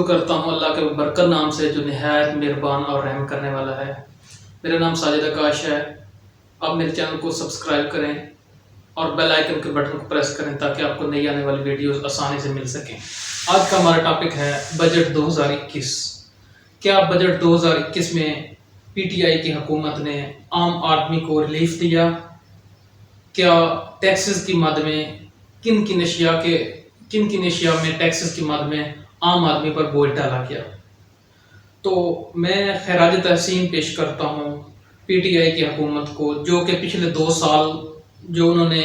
شروع کرتا ہوں اللہ کے برکت نام سے جو نہایت مہربان اور رحم کرنے والا ہے۔ میرا نام ساجد آکاش ہے۔ آپ میرے چینل کو سبسکرائب کریں اور بیل آئیکن کے بٹن کو پریس کریں تاکہ آپ کو نئی آنے والی ویڈیوز آسانی سے مل سکیں۔ آج کا ہمارا ٹاپک ہے بجٹ 2021۔ کیا بجٹ 2021 میں پی ٹی آئی کی حکومت نے عام آدمی کو ریلیف دیا؟ کیا ٹیکسز کی مد میں کن کن اشیاء میں ٹیکسز کی مد میں عام آدمی پر بوجھ ڈالا گیا؟ تو میں خراج تحسین پیش کرتا ہوں پی ٹی آئی کی حکومت کو، جو کہ پچھلے 2 سال جو انہوں نے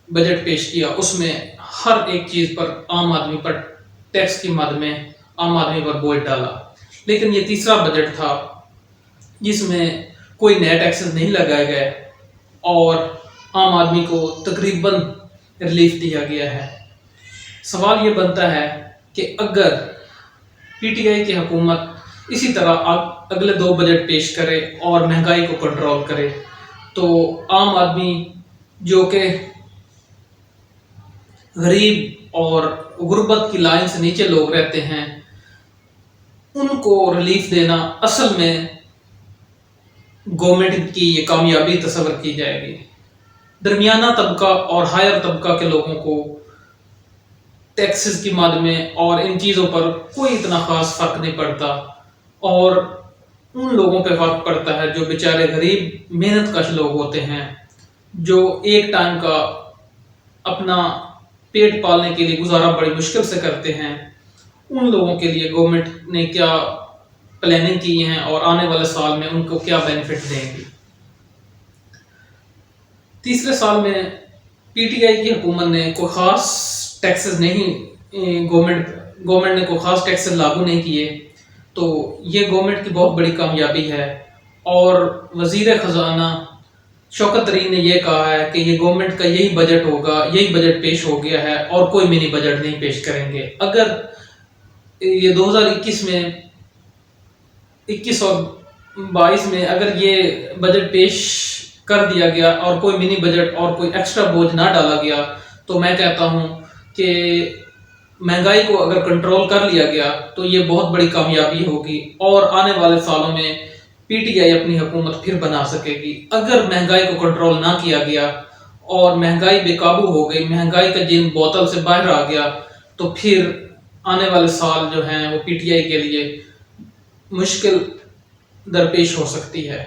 بجٹ پیش کیا اس میں ہر ایک چیز پر عام آدمی پر ٹیکس کی مد میں عام آدمی پر بوجھ ڈالا۔ لیکن یہ تیسرا بجٹ تھا جس میں کوئی نئے ٹیکسز نہیں لگائے گئے اور عام آدمی کو تقریباً ریلیف دیا گیا ہے۔ سوال یہ بنتا ہے کہ اگر پی ٹی آئی کی حکومت اسی طرح اگلے 2 بجٹ پیش کرے اور مہنگائی کو کنٹرول کرے تو عام آدمی جو کہ غریب اور غربت کی لائن سے نیچے لوگ رہتے ہیں ان کو ریلیف دینا اصل میں گورنمنٹ کی یہ کامیابی تصور کی جائے گی۔ درمیانہ طبقہ اور ہائر طبقہ کے لوگوں کو ٹیکسز کی مد میں اور ان چیزوں پر کوئی اتنا خاص فرق نہیں پڑتا، اور ان لوگوں پہ فرق پڑتا ہے جو بیچارے غریب محنت کش لوگ ہوتے ہیں، جو ایک ٹائم کا اپنا پیٹ پالنے کے لیے گزارا بڑی مشکل سے کرتے ہیں۔ ان لوگوں کے لیے گورنمنٹ نے کیا پلاننگ کی ہیں اور آنے والے سال میں ان کو کیا بینیفٹ دیں گی۔ تیسرے سال میں پی ٹی آئی کی حکومت نے کوئی خاص ٹیکسز گورنمنٹ نے کوئی خاص ٹیکسز لاگو نہیں کیے، تو یہ گورنمنٹ کی بہت بڑی کامیابی ہے۔ اور وزیر خزانہ شوکت ترین نے یہ کہا ہے کہ یہ گورنمنٹ کا یہی بجٹ ہوگا، یہی بجٹ پیش ہو گیا ہے اور کوئی منی بجٹ نہیں پیش کریں گے۔ اگر یہ 2021 میں 21 اور 22 میں اگر یہ بجٹ پیش کر دیا گیا اور کوئی منی بجٹ اور کوئی ایکسٹرا بوجھ نہ ڈالا گیا تو میں کہتا ہوں کہ مہنگائی کو اگر کنٹرول کر لیا گیا تو یہ بہت بڑی کامیابی ہوگی اور آنے والے سالوں میں پی ٹی آئی اپنی حکومت پھر بنا سکے گی۔ اگر مہنگائی کو کنٹرول نہ کیا گیا اور مہنگائی بے قابو ہو گئی، مہنگائی کا جن بوتل سے باہر آ گیا، تو پھر آنے والے سال جو ہیں وہ پی ٹی آئی کے لیے مشکل درپیش ہو سکتی ہے۔